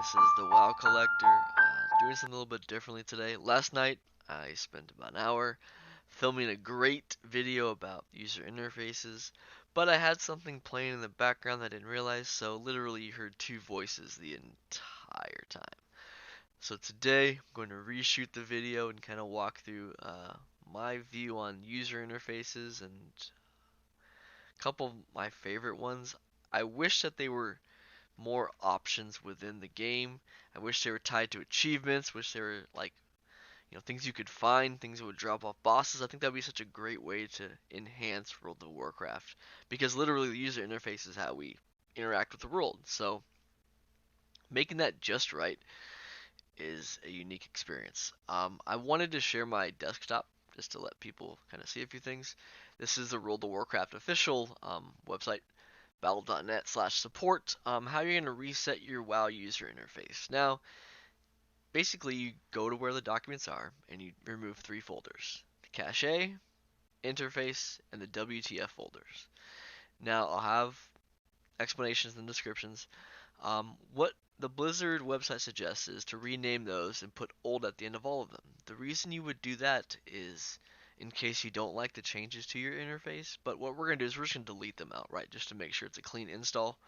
This is the WoW Collector, doing something a little bit differently today. Last night, I spent about an hour filming a great video about user interfaces, but I had something playing in the background that I didn't realize, so literally you heard two voices the entire time. So today, I'm going to reshoot the video and kind of walk through my view on user interfaces and a couple of my favorite ones. I wish that they were more options within the game. I wish they were tied to achievements, wish they were like, things you could find, things that would drop off bosses. I think that would be such a great way to enhance World of Warcraft because literally the user interface is how we interact with the world. So making that just right is a unique experience. I wanted to share my desktop just to let people kind of see a few things. This is the World of Warcraft official website, battle.net/support, how you're going to reset your WoW user interface. Now, basically, you go to where the documents are and you remove three folders: the cache, interface, and the WTF folders. Now, I'll have explanations and descriptions. What the Blizzard website suggests is to rename those and put old at the end of all of them. The reason you would do that is in case you don't like the changes to your interface, but what we're going to do is we're just going to delete them outright just to make sure it's a clean install.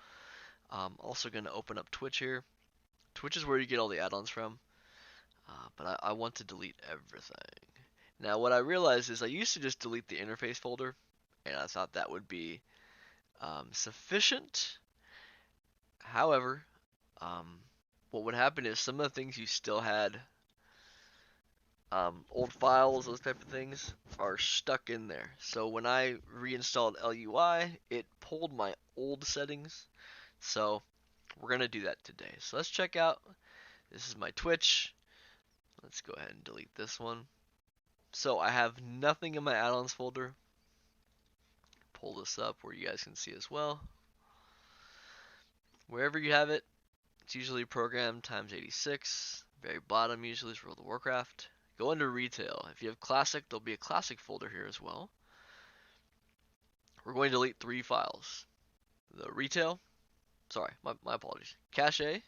Also going to open up Twitch here. Twitch is where you get all the add-ons from, but I want to delete everything. Now what I realized is I used to just delete the interface folder, and I thought that would be sufficient. However, what would happen is some of the things you still had, old files, those type of things, are stuck in there. So when I reinstalled LUI, it pulled my old settings. So we're going to do that today. So let's check out, this is my Twitch. Let's go ahead and delete this one. So I have nothing in my add-ons folder. Pull this up where you guys can see as well. Wherever you have it, it's usually program times 86. Very bottom usually is World of Warcraft. Go into retail. If you have classic, there'll be a classic folder here as well. We're going to delete three files. The retail, sorry, my apologies. Cache,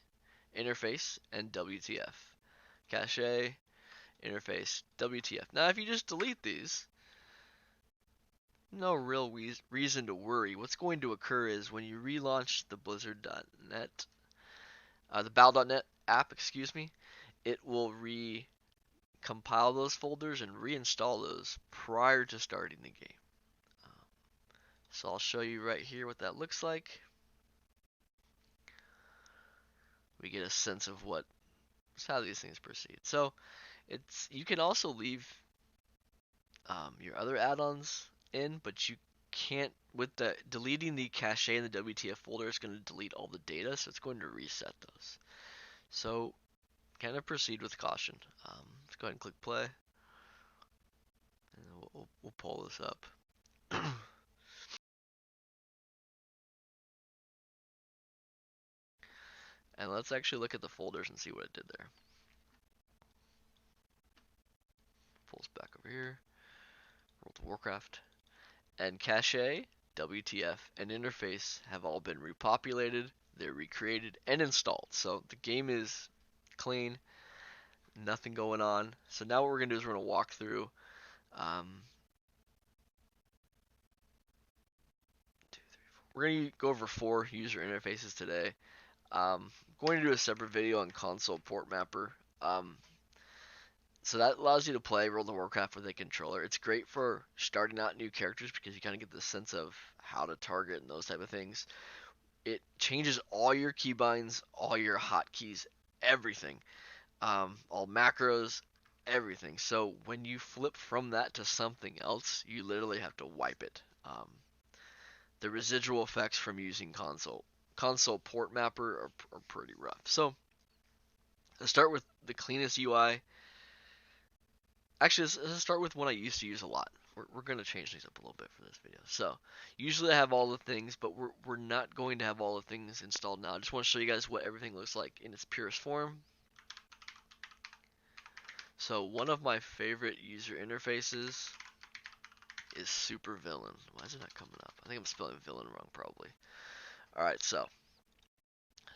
interface, and WTF. Cache, interface, WTF. Now if you just delete these, no real reason to worry. What's going to occur is when you relaunch the Blizzard.net, the Battle.net app, excuse me, it will compile those folders and reinstall those prior to starting the game. So I'll show you right here what that looks like. We get a sense of how these things proceed. So you can also leave your other add-ons in, but you can't, with the deleting the cache and the WTF folder, it's going to delete all the data, so it's going to reset those. So kind of proceed with caution. Let's go ahead and click play, and we'll pull this up. And let's actually look at the folders and see what it did there. Pulls back over here. World of Warcraft. And cache, WTF, and interface have all been repopulated, they're recreated, and installed. So the game is clean. Nothing going on. So now what we're going to do is we're going to walk through we're going to go over 4 user interfaces today. I'm going to do a separate video on console port mapper. So that allows you to play World of Warcraft with a controller. It's great for starting out new characters because you kind of get the sense of how to target and those type of things. It changes all your keybinds, all your hotkeys, everything. All macros, everything. So when you flip from that to something else, you literally have to wipe it. The residual effects from using console port mapper are pretty rough. So let's start with the cleanest UI. Actually, let's start with one I used to use a lot. We're going to change things up a little bit for this video. So usually I have all the things, but we're not going to have all the things installed now. I just want to show you guys what everything looks like in its purest form. So one of my favorite user interfaces is SuperVillain. Why is it not coming up? I think I'm spelling villain wrong probably. Alright, so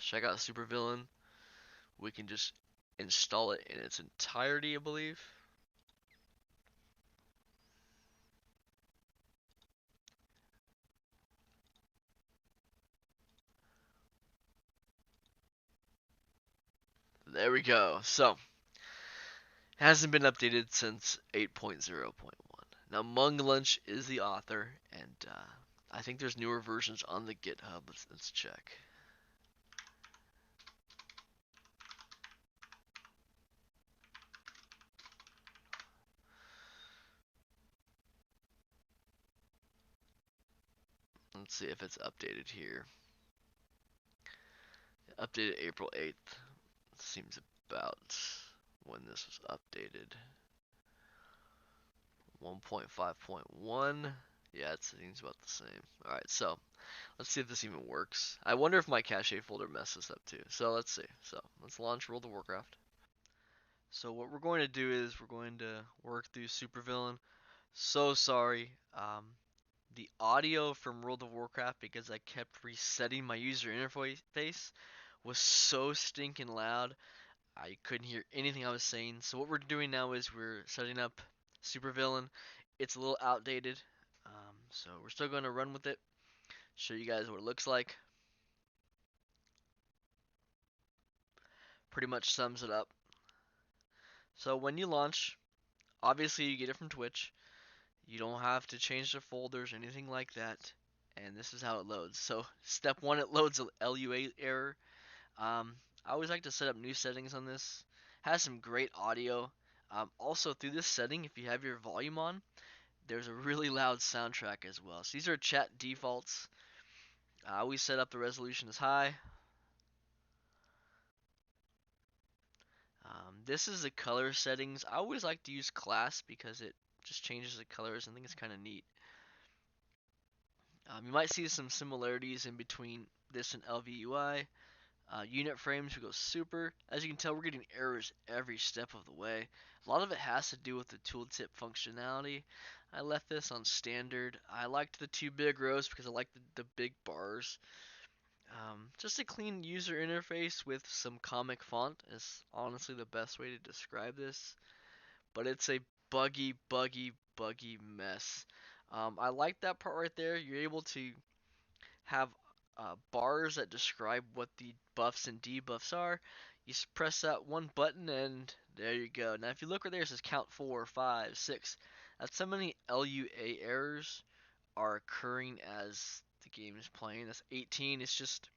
check out SuperVillain. we can just install it in its entirety, I believe. There we go. So, hasn't been updated since 8.0.1. Now, Mung Lunch is the author, and I think there's newer versions on the GitHub. Let's check. Let's see if it's updated here. Updated April 8th. Seems about when this was updated. 1.5.1. Yeah, it seems about the same. Alright, so let's see if this even works. I wonder if my cache folder messes up too. So let's see. So let's launch World of Warcraft. So what we're going to do is we're going to work through SuperVillain. So sorry. The audio from World of Warcraft, because I kept resetting my user interface, was so stinking loud. I couldn't hear anything I was saying. So what we're doing now is we're setting up SuperVillain. It's a little outdated, so we're still going to run with it. Show you guys what it looks like. Pretty much sums it up. So when you launch, obviously you get it from Twitch. You don't have to change the folders or anything like that. And this is how it loads. So step one, it loads a LUI error. I always like to set up new settings on this. Has some great audio. Also through this setting, if you have your volume on, there's a really loud soundtrack as well. So these are chat defaults. I always set up the resolution as high. This is the color settings. I always like to use class because it just changes the colors. I think it's kind of neat. You might see some similarities in between this and ElvUI. Unit frames, we go super. As you can tell, we're getting errors every step of the way. A lot of it has to do with the tooltip functionality. I left this on standard. I liked the two big rows because I like the big bars. Just a clean user interface with some comic font is honestly the best way to describe this. But it's a buggy mess. I like that part right there. You're able to have bars that describe what the buffs and debuffs are. You press that one button and there you go. Now if you look right there, it says count 4, 5, 6. That's how many LUA errors are occurring as the game is playing. That's 18. It's just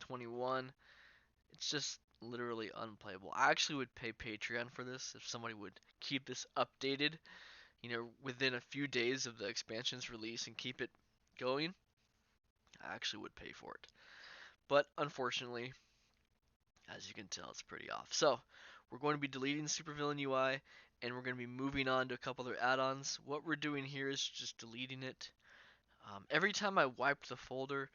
21. It's just literally unplayable. I actually would pay Patreon for this if somebody would keep this updated, within a few days of the expansion's release and keep it going. I actually would pay for it. But unfortunately, as you can tell, it's pretty off. So we're going to be deleting SuperVillain UI and we're going to be moving on to a couple other add-ons. What we're doing here is just deleting it. Every time I wiped the folder,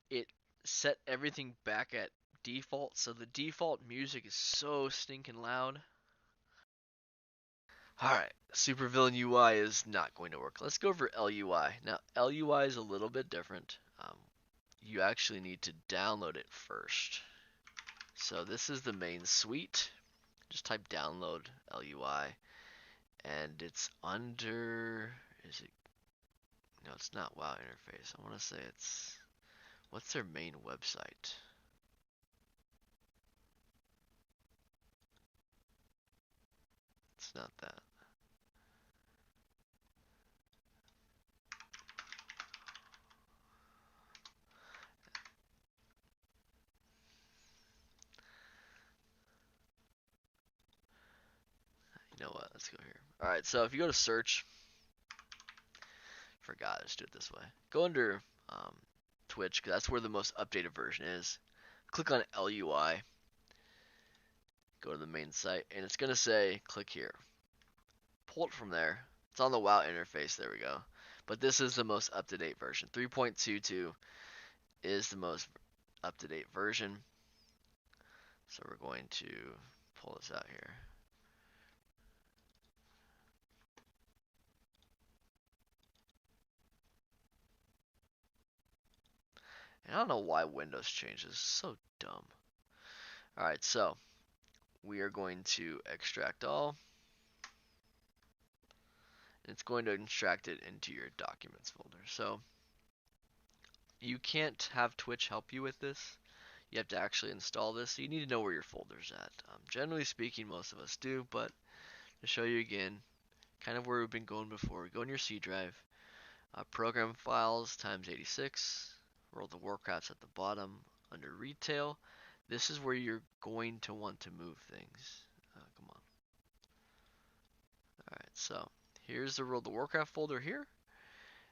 it set everything back at default, so the default music is so stinking loud. Alright, SuperVillain UI is not going to work. Let's go over LUI. Now, LUI is a little bit different. You actually need to download it first. So this is the main suite. Just type download LUI, and it's under, is it, no, it's not WoW interface. I want to say it's, what's their main website? It's not that. You know what? Let's go here. Alright, so if you go to search, forgot, let's do it this way. Go under Twitch, because that's where the most updated version is. Click on LUI. Go to the main site, and it's going to say, click here. Pull it from there. It's on the WoW interface, there we go. But this is the most up-to-date version. 3.22 is the most up-to-date version. So we're going to pull this out here. And I don't know why Windows changes. So dumb. Alright, so we are going to extract all. And it's going to extract it into your documents folder. So you can't have Twitch help you with this. You have to actually install this, so you need to know where your folder's at. Generally speaking, most of us do, but to show you again, kind of where we've been going before, we go in your C drive, program files times 86, World of Warcraft's at the bottom under retail. This is where you're going to want to move things. Come on. Alright, so here's the World of Warcraft folder here,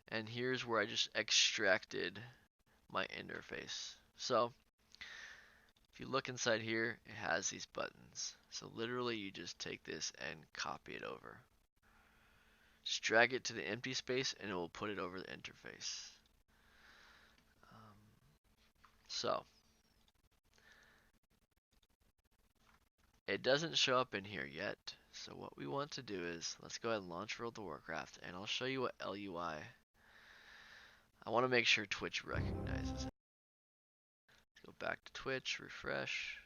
and here's where I just extracted my interface. So if you look inside here, it has these buttons. So literally you just take this and copy it over. Just drag it to the empty space and it will put it over the interface. So it doesn't show up in here yet. So what we want to do is, let's go ahead and launch World of Warcraft, and I'll show you what LUI. I want to make sure Twitch recognizes it. Let's go back to Twitch, refresh.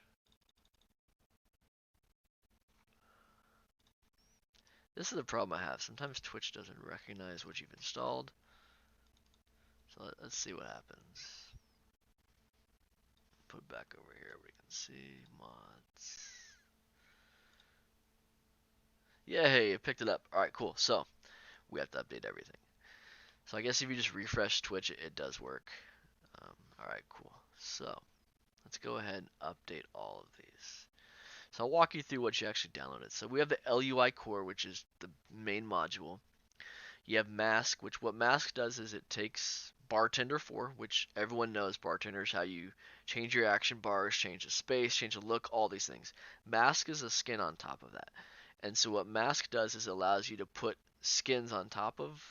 This is the problem I have. Sometimes Twitch doesn't recognize what you've installed. So let's see what happens. Put it back over here, we can see mods. Yeah, hey, it picked it up. Alright, cool. So we have to update everything. So I guess if you just refresh Twitch, it does work. Alright, cool. So let's go ahead and update all of these. So I'll walk you through what you actually downloaded. So we have the LUI core, which is the main module. You have Masque, which what Masque does is it takes Bartender 4, which everyone knows Bartender is how you change your action bars, change the space, change the look, all these things. Masque is a skin on top of that. And so what Masque does is it allows you to put skins on top of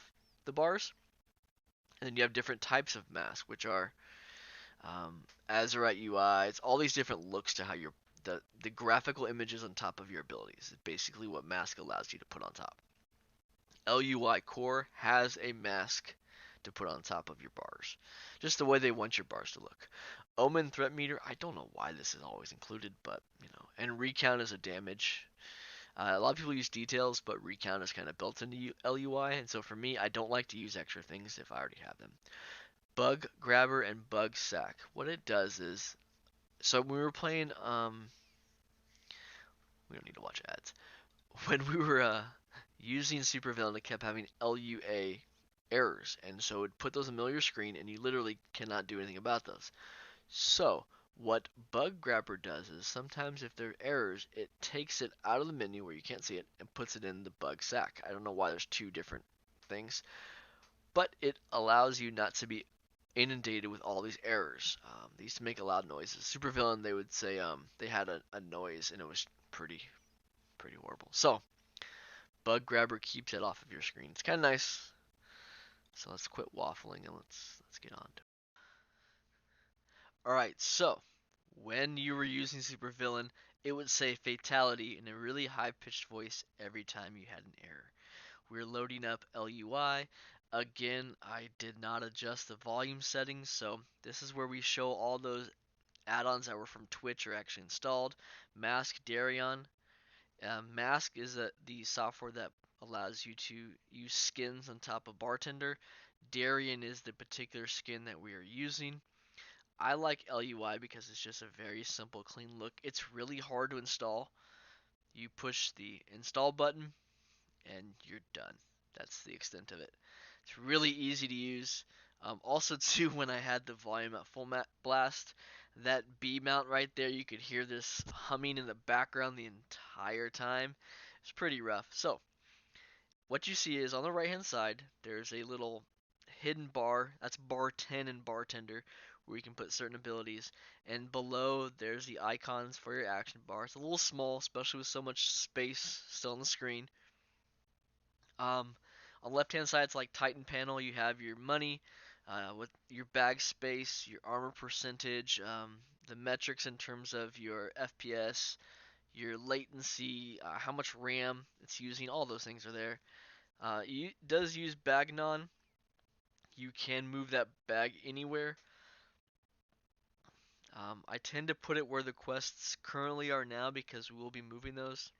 the bars. And then you have different types of Masque, which are Azerite UI. It's all these different looks to how your the graphical images on top of your abilities. It's basically what Masque allows you to put on top. LUI core has a Masque to put on top of your bars, just the way they want your bars to look. Omen threat meter, I don't know why this is always included, but you know. And recount is a damage. A lot of people use details, but recount is kind of built into LUI, and so for me, I don't like to use extra things if I already have them. Bug grabber and bug sack. What it does is, so when we were playing, we don't need to watch ads. When we were using SuperVillain, it kept having LUA errors, and so it would put those in the middle of your screen, and you literally cannot do anything about those. So what bug grabber does is sometimes if there are errors, it takes it out of the menu where you can't see it and puts it in the bug sack. I don't know why there's two different things, but it allows you not to be inundated with all these errors. They used to make a loud noises. SuperVillain, they would say they had a noise and it was pretty horrible. So bug grabber keeps it off of your screen. It's kind of nice. So let's quit waffling and let's get on to it. Alright, so when you were using SuperVillain, it would say fatality in a really high-pitched voice every time you had an error. We're loading up LUI. Again, I did not adjust the volume settings, so this is where we show all those add-ons that were from Twitch are actually installed. Masque, Darion. Masque is the software that allows you to use skins on top of Bartender. Darion is the particular skin that we are using. I like LUI because it's just a very simple, clean look. It's really hard to install. You push the install button and you're done. That's the extent of it. It's really easy to use. Also, too, when I had the volume at full blast, that B mount right there, you could hear this humming in the background the entire time. It's pretty rough. So, what you see is on the right hand side, there's a little hidden bar. That's bar 10 in Bartender, where you can put certain abilities. And below, there's the icons for your action bar. It's a little small, especially with so much space still on the screen. On the left-hand side, it's like Titan panel. You have your money, with your bag space, your armor percentage, the metrics in terms of your FPS, your latency, how much RAM it's using. All those things are there. It does use Bagnon. You can move that bag anywhere. I tend to put it where the quests currently are now because we will be moving those.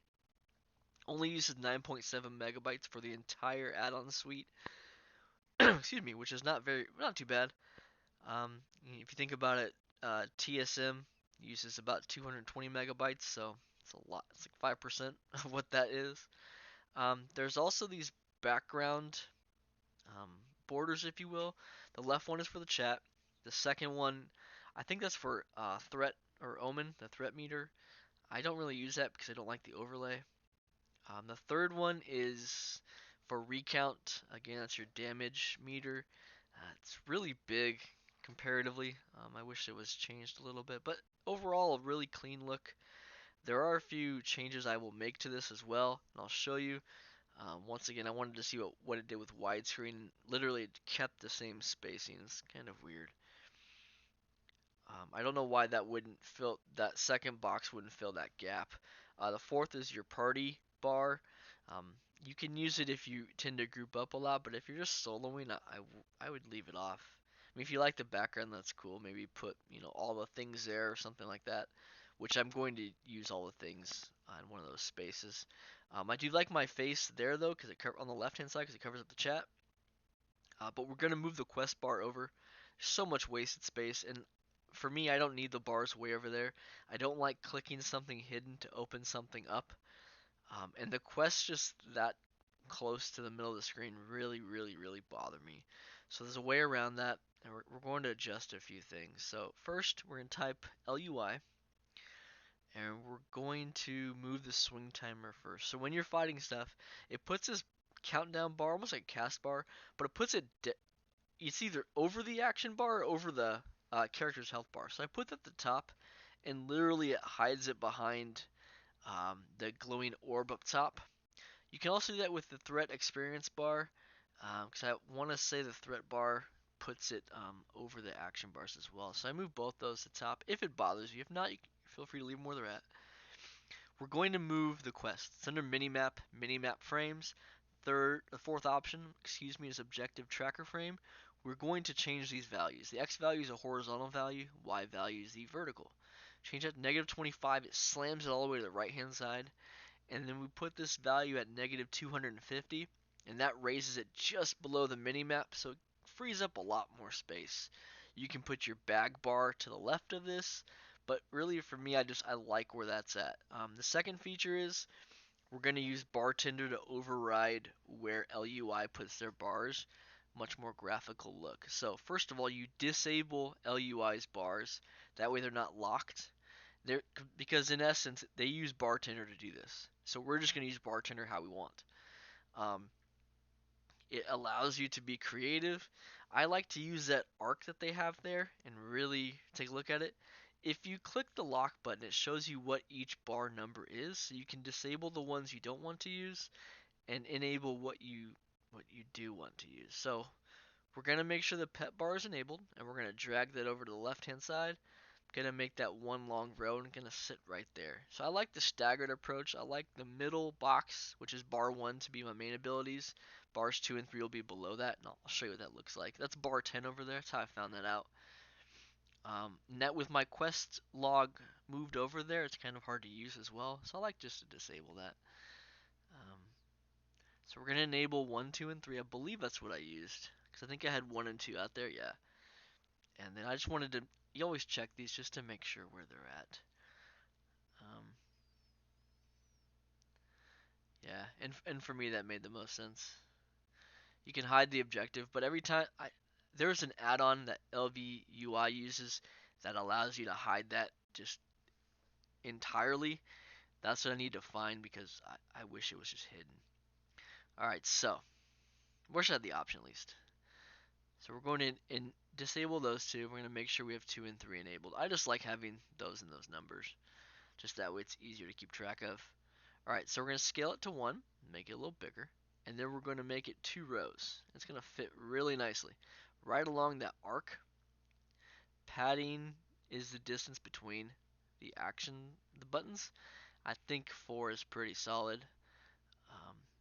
Only uses 9.7 megabytes for the entire add-on suite. Excuse me, which is not too bad. If you think about it, TSM uses about 220 megabytes, so it's a lot. It's like 5% of what that is. There's also these background um, borders, if you will. The left one is for the chat. The second one, I think that's for threat or omen, the threat meter. I don't really use that because I don't like the overlay. The third one is for recount. Again, that's your damage meter. It's really big comparatively. I wish it was changed a little bit, but overall, a really clean look. There are a few changes I will make to this as well, and I'll show you. Once again, I wanted to see what it did with widescreen. Literally, it kept the same spacing. It's kind of weird. I don't know why that second box wouldn't fill that gap. The fourth is your party bar. You can use it if you tend to group up a lot, but if you're just soloing, I would leave it off. I mean, if you like the background, that's cool. Maybe put all the things there or something like that. Which I'm going to use all the things on one of those spaces. I do like my face there though, because on the left hand side, because it covers up the chat. But we're gonna move the quest bar over. So much wasted space, and for me, I don't need the bars way over there. I don't like clicking something hidden to open something up. And the quests just that close to the middle of the screen really, really, really bother me. So there's a way around that, and we're going to adjust a few things. So first, we're going to type LUI, and we're going to move the swing timer first. So when you're fighting stuff, it puts this countdown bar, almost like a cast bar, but it puts it, it's either over the action bar or over the character's health bar. So I put that at the top, and literally it hides it behind the glowing orb up top. You can also do that with the threat experience bar, because I want to say the threat bar puts it over the action bars as well. So I move both those to top if it bothers you. If not, you can feel free to leave them where they're at. We're going to move the quest. It's under minimap frames. The fourth option, is objective tracker frame. We're going to change these values. The X value is a horizontal value, Y value is the vertical. Change that to negative 25, it slams it all the way to the right hand side. And then we put this value at negative 250, and that raises it just below the minimap, so it frees up a lot more space. You can put your bag bar to the left of this, but really for me, I like where that's at. The second feature is we're going to use Bartender to override where LUI puts their bars. Much more graphical look. So first of all, you disable LUI's bars. That way they're not locked. Because in essence, they use Bartender to do this. So we're just going to use Bartender how we want. Um, it allows you to be creative. I like to use that arc that they have there and really take a look at it. If you click the lock button, it shows you what each bar number is, so you can disable the ones you don't want to use and enable what you do want to use. So we're going to make sure the pet bar is enabled, and we're going to drag that over to the left hand side. Gonna make that one long row and gonna sit right there. So I like the staggered approach. I like the middle box, which is bar 1 to be my main abilities. Bars 2 and 3 will be below that, and I'll show you what that looks like. That's bar 10 over there. That's how I found that out. Net with my quest log moved over there, it's kind of hard to use as well. So I like just to disable that. Um, so we're gonna enable 1, 2, and 3. I believe that's what I used, because I think I had 1 and 2 out there. Yeah. And then I just wanted to, you always check these just to make sure where they're at. Yeah, and for me that made the most sense. You can hide the objective, but every time there's an add-on that ElvUI UI uses that allows you to hide that just entirely. That's what I need to find because I wish it was just hidden. Alright, so wish I had the option at least. So we're going to disable those two. We're going to make sure we have 2 and 3 enabled. I just like having those in those numbers. Just that way it's easier to keep track of. Alright, so we're going to scale it to 1, make it a little bigger, and then we're going to make it 2 rows. It's going to fit really nicely. Right along that arc, padding is the distance between the buttons. I think 4 is pretty solid.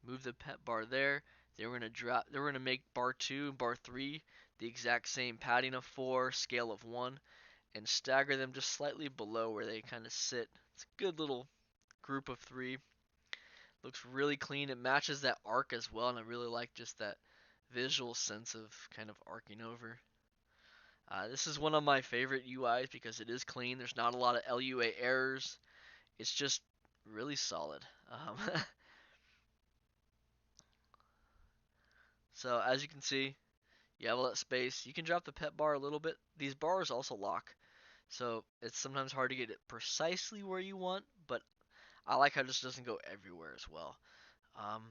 Move the pet bar there. Then we're going to make bar 2 and bar 3 the exact same padding of 4, scale of 1. and stagger them just slightly below where they kind of sit. It's a good little group of 3. Looks really clean. It matches that arc as well, and I really like just that visual sense of kind of arcing over. This is one of my favorite UIs because it is clean. There's not a lot of LUA errors. It's just really solid. So as you can see, you have all that space. You can drop the pet bar a little bit. These bars also lock, so it's sometimes hard to get it precisely where you want, but I like how it just doesn't go everywhere as well. Um,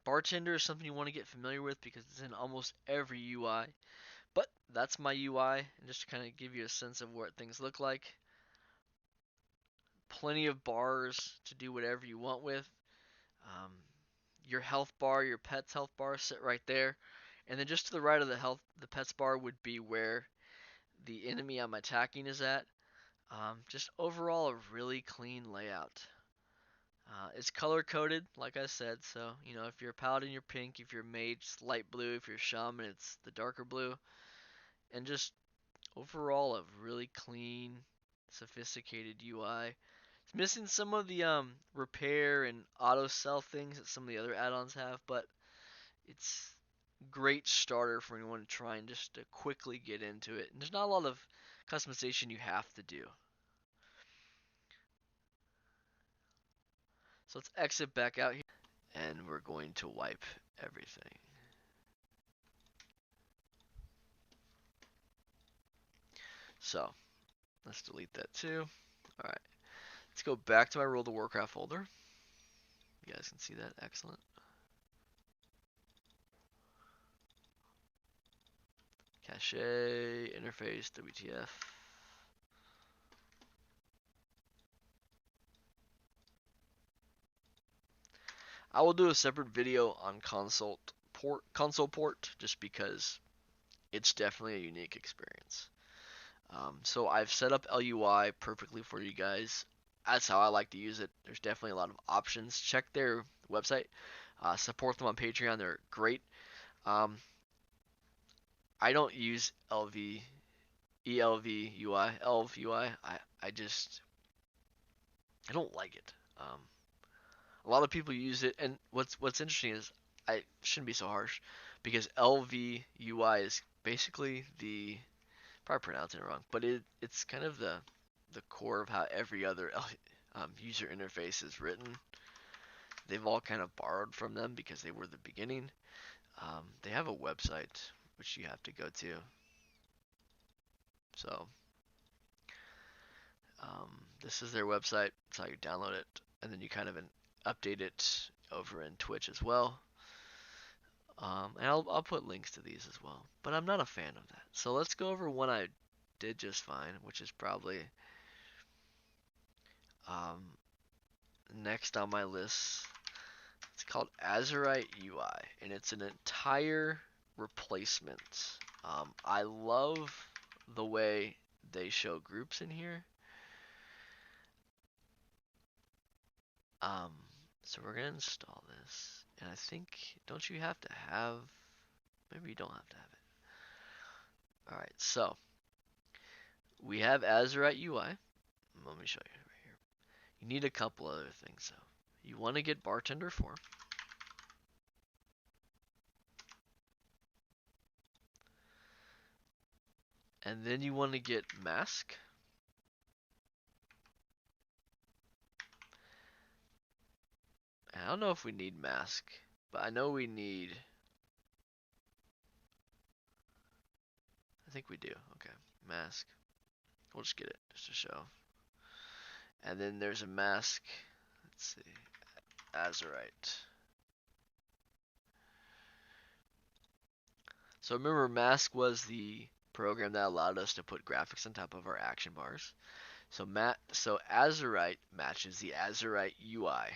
Bartender is something you want to get familiar with because it's in almost every UI. But that's my UI, and just to kind of give you a sense of what things look like. Plenty of bars to do whatever you want with. Um, your health bar, your pet's health bar sit right there. And then just to the right of the pet's bar would be where the enemy I'm attacking is at. Just overall a really clean layout. It's color coded, like I said, so if you're a paladin, you're pink. If you're a mage, it's light blue. If you're a shaman, it's the darker blue. And just overall a really clean, sophisticated UI. It's missing some of the repair and auto sell things that some of the other add-ons have, but it's great starter for anyone trying just to quickly get into it. And there's not a lot of customization you have to do. So let's exit back out here, and we're going to wipe everything. So let's delete that too. Alright, let's go back to my World of Warcraft folder. You guys can see that, excellent. Cache, interface, WTF. I will do a separate video on console port just because it's definitely a unique experience. So I've set up LUI perfectly for you guys. That's how I like to use it. There's definitely a lot of options. Check their website. Support them on Patreon. They're great. I don't use ElvUI, ElvUI. I just I don't like it. A lot of people use it, and what's interesting is I shouldn't be so harsh because ElvUI is basically the probably pronouncing it wrong, but it's kind of the core of how every other user interface is written. They've all kind of borrowed from them because they were the beginning. They have a website which you have to go to. So this is their website. That's how you download it, and then you kind of update it over in Twitch as well. And I'll put links to these as well. But I'm not a fan of that. So let's go over one I did just fine, which is probably next on my list. It's called Azerite UI, and it's an entire replacement. I love the way they show groups in here. So we're gonna install this, and I think, don't you have to have, maybe you don't have to have it. Alright, so we have Azerite UI. Let me show you right here. You need a couple other things though. You want to get Bartender 4. And then you want to get Masque. And I don't know if we need Masque, but I know we need, I think we do. Okay, Masque. We'll just get it just to show. And then there's a Masque. Let's see, Azerite. So remember, Masque was the program that allowed us to put graphics on top of our action bars. So Azerite matches the Azerite UI.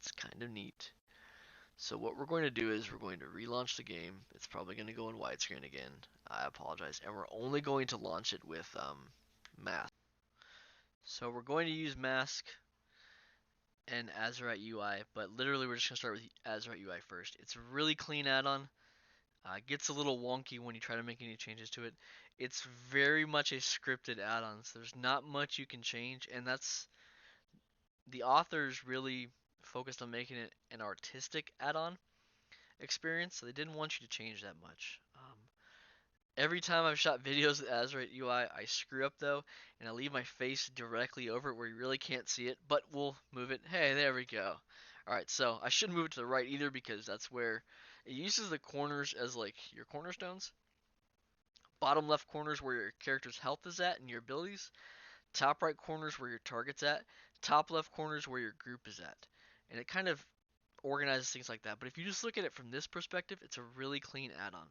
It's kind of neat. So what we're going to do is we're going to relaunch the game. It's probably going to go in widescreen again. I apologize. And we're only going to launch it with Masque. So we're going to use Masque and Azerite UI, but literally we're just going to start with Azerite UI first. It's a really clean add-on. It gets a little wonky when you try to make any changes to it. It's very much a scripted add-on, so there's not much you can change, and that's the authors really focused on making it an artistic add-on experience, so they didn't want you to change that much. Every time I've shot videos with Azerite UI, I screw up though, and I leave my face directly over it where you really can't see it, but we'll move it. Hey, there we go. Alright, so I shouldn't move it to the right either because that's where it uses the corners as like your cornerstones. Bottom left corners where your character's health is at and your abilities. Top right corners where your target's at. Top left corners where your group is at. And it kind of organizes things like that. But if you just look at it from this perspective, it's a really clean add-on.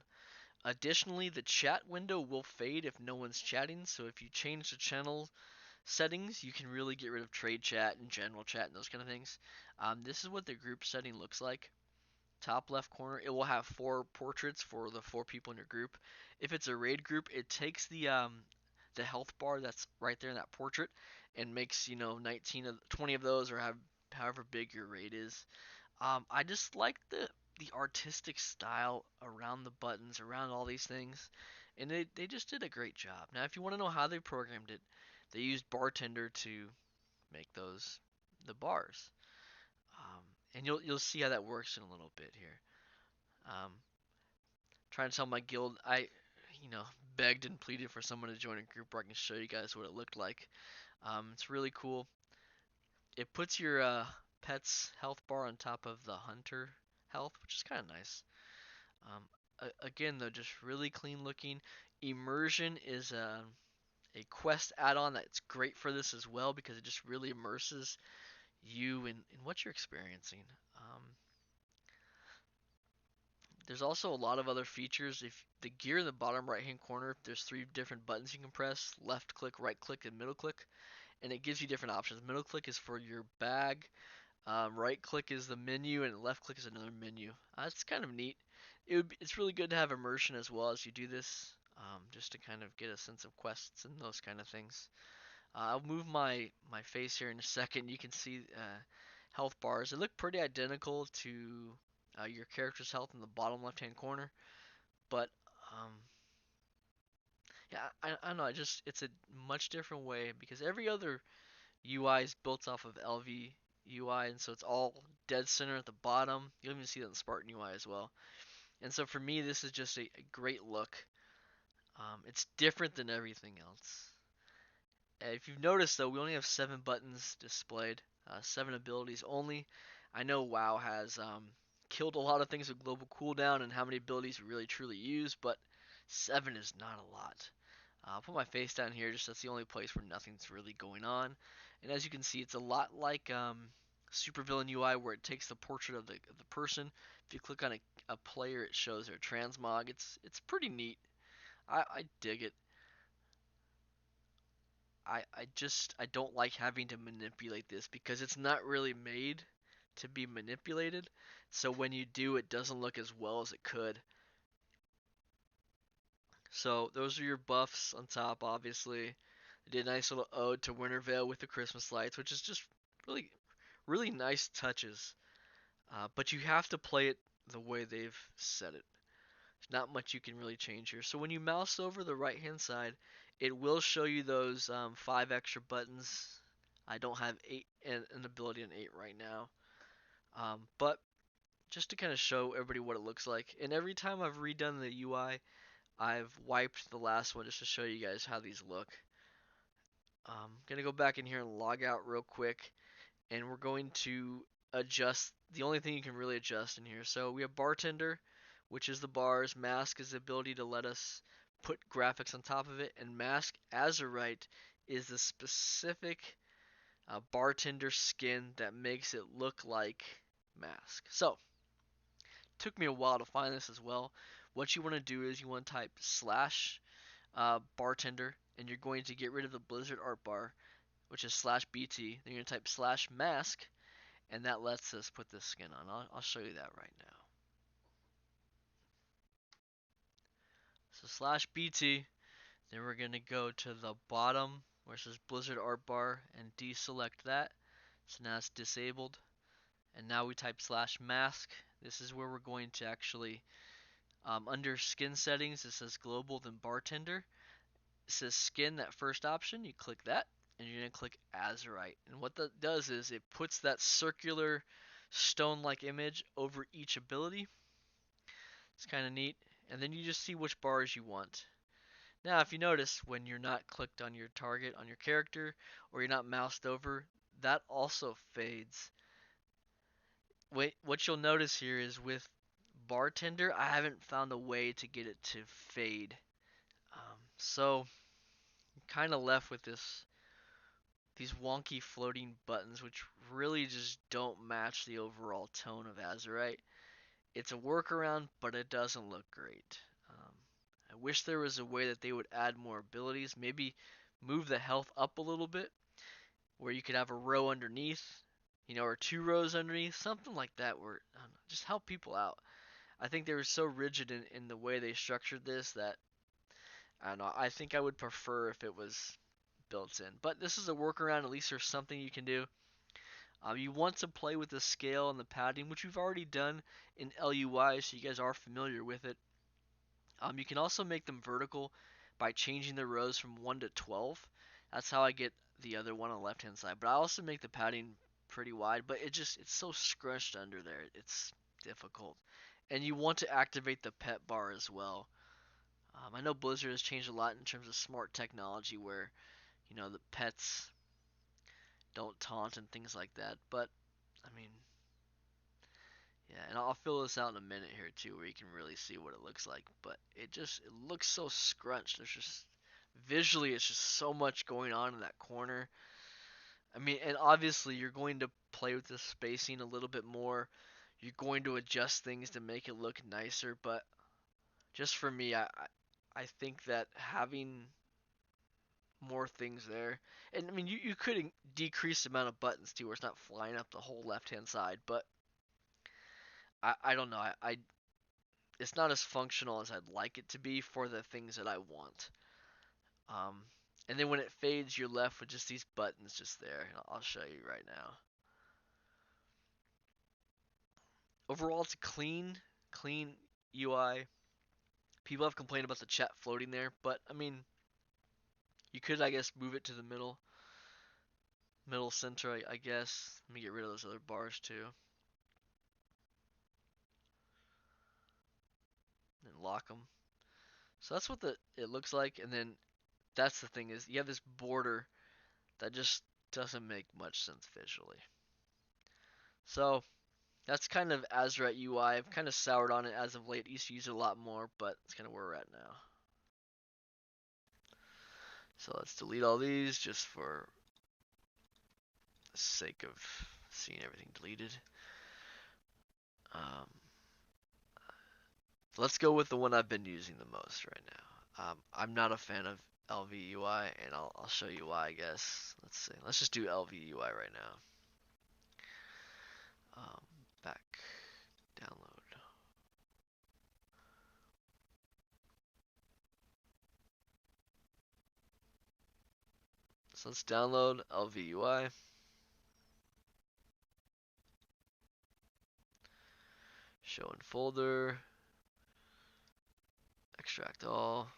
Additionally, the chat window will fade if no one's chatting, so if you change the channel settings, you can really get rid of trade chat and general chat and those kind of things. This is what the group setting looks like. Top left corner, it will have 4 portraits for the 4 people in your group. If it's a raid group, it takes the health bar that's right there in that portrait and makes 19 of 20 of those, or however big your raid is. I just like the artistic style around the buttons, around all these things, and they just did a great job. Now, if you want to know how they programmed it, they used Bartender to make the bars, and you'll see how that works in a little bit here. Um, Trying to tell my guild, I you know begged and pleaded for someone to join a group where I can show you guys what it looked like. It's really cool. It puts your pet's health bar on top of the hunter health, which is kind of nice. Again, though, just really clean looking. Immersion is a quest add-on that's great for this as well because it just really immerses you in what you're experiencing. Um, there's also a lot of other features. If the gear in the bottom right hand corner, there's 3 different buttons you can press: left click, right click, and middle click, and it gives you different options. Middle click is for your bag. Right click is the menu, and left click is another menu. It's kind of neat. It's really good to have immersion as well as you do this, just to kind of get a sense of quests and those kind of things. I'll move my face here in a second. You can see health bars. They look pretty identical to your character's health in the bottom left hand corner, but um, yeah, I don't know. It's a much different way because every other UI is built off of ElvUI UI, and so it's all dead center at the bottom. You'll even see that in Spartan UI as well. And so for me, this is just a great look. It's different than everything else. If you've noticed, though, we only have 7 buttons displayed, 7 abilities only. I know WoW has killed a lot of things with global cooldown and how many abilities we really truly use, but 7 is not a lot. I'll put my face down here, just that's the only place where nothing's really going on. And as you can see, it's a lot like SuperVillain UI, where it takes the portrait of the person. If you click on a player, it shows their transmog. It's pretty neat. I dig it. I don't like having to manipulate this because it's not really made to be manipulated. So when you do, it doesn't look as well as it could. So those are your buffs on top, obviously. They did a nice little ode to Wintervale with the Christmas lights, which is just really, really nice touches. But you have to play it the way they've set it. There's not much you can really change here. So when you mouse over the right hand side, it will show you those 5 extra buttons. I don't have 8 and an ability in 8 right now. But just to kind of show everybody what it looks like. And every time I've redone the UI, I've wiped the last one just to show you guys how these look. Gonna go back in here and log out real quick, and we're going to adjust the only thing you can really adjust in here. So we have Bartender, which is the bars. Masque is the ability to let us put graphics on top of it, and Masque Azerite is the specific Bartender skin that makes it look like Masque. So took me a while to find this as well. What you want to do is you want to type slash bartender, and you're going to get rid of the Blizzard art bar, which is slash BT. Then you're going to type slash mask, and that lets us put this skin on. I'll show you that right now. So slash BT, then we're going to go to the bottom where it says Blizzard art bar and deselect that. So now it's disabled. And now we type slash mask. This is where we're going to actually Under skin settings, it says global, then bartender. It says skin, that first option. You click that, and you're going to click Azerite. And what that does is it puts that circular stone-like image over each ability. It's kind of neat. And then you just see which bars you want. Now, if you notice, when you're not clicked on your target, on your character, or you're not moused over, that also fades. Wait, what you'll notice here is with Bartender, I haven't found a way to get it to fade. So, I'm kind of left with these wonky floating buttons, which really just don't match the overall tone of Azerite. It's a workaround, but it doesn't look great. I wish there was a way that they would add more abilities. Maybe move the health up a little bit, where you could have a row underneath, or 2 rows underneath, something like that, where just help people out. I think they were so rigid in the way they structured this that I don't know. I think I would prefer if it was built in. But this is a workaround. At least there's something you can do. You want to play with the scale and the padding, which we've already done in LUI, so you guys are familiar with it. You can also make them vertical by changing the rows from 1 to 12. That's how I get the other one on the left hand side. But I also make the padding pretty wide, but it's so scrunched under there. It's difficult. And you want to activate the pet bar as well. I know Blizzard has changed a lot in terms of smart technology where, the pets don't taunt and things like that. But, I mean, yeah, and I'll fill this out in a minute here too, where you can really see what it looks like. But it looks so scrunched. There's just visually, it's just so much going on in that corner. I mean, and obviously you're going to play with the spacing a little bit more. You're going to adjust things to make it look nicer. But just for me, I think that having more things there, and I mean, you could decrease the amount of buttons too, where it's not flying up the whole left hand side. But I don't know. It's not as functional as I'd like it to be for the things that I want. Um, and then when it fades, you're left with just these buttons just there. I'll show you right now. Overall, it's a clean UI. People have complained about the chat floating there, but I mean, you could, I guess, move it to the middle center, I guess. Let me get rid of those other bars too. And lock them. So that's what it looks like, and then that's the thing is you have this border that just doesn't make much sense visually. So that's kind of Azerite UI. I've kind of soured on it as of late. Used to use it a lot more, but it's kind of where we're at now. So let's delete all these just for the sake of seeing everything deleted. Let's go with the one I've been using the most right now. I'm not a fan of ElvUI UI, and I'll show you why, I guess. Let's see. Let's just do ElvUI UI right now. Back, download. So let's download ElvUI UI. Show in folder. Extract all.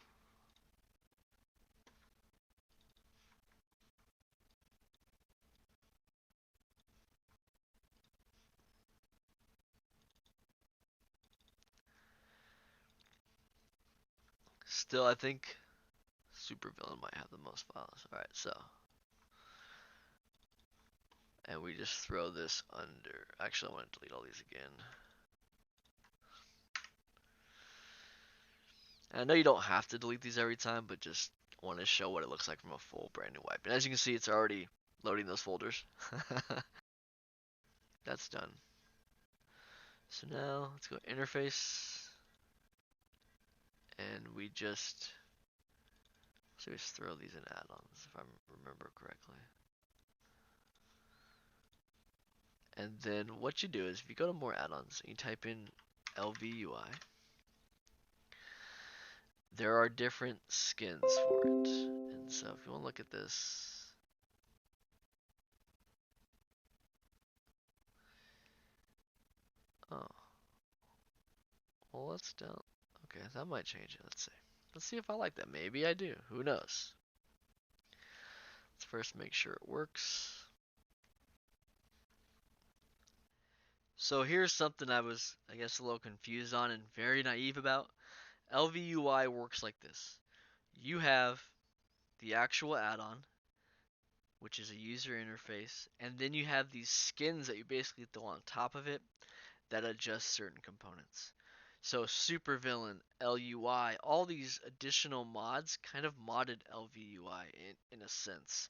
Still, I think SuperVillain might have the most files. Alright, so. And we just throw this under. Actually, I want to delete all these again. And I know you don't have to delete these every time, but just want to show what it looks like from a full brand new wipe. And as you can see, it's already loading those folders. That's done. So now let's go interface. And we just throw these in add-ons if I remember correctly. And then what you do is if you go to more add-ons and you type in ElvUI UI, there are different skins for it. And so if you want to look at this, oh, well, let's down. Okay, that might change it. Let's see. Let's see if I like that. Maybe I do. Who knows? Let's first make sure it works. So here's something I was, I guess, a little confused on and very naive about. ElvUI works like this. You have the actual add-on, which is a user interface, and then you have these skins that you basically throw on top of it that adjust certain components. So SuperVillain, LUI, all these additional mods kind of modded ElvUI in a sense.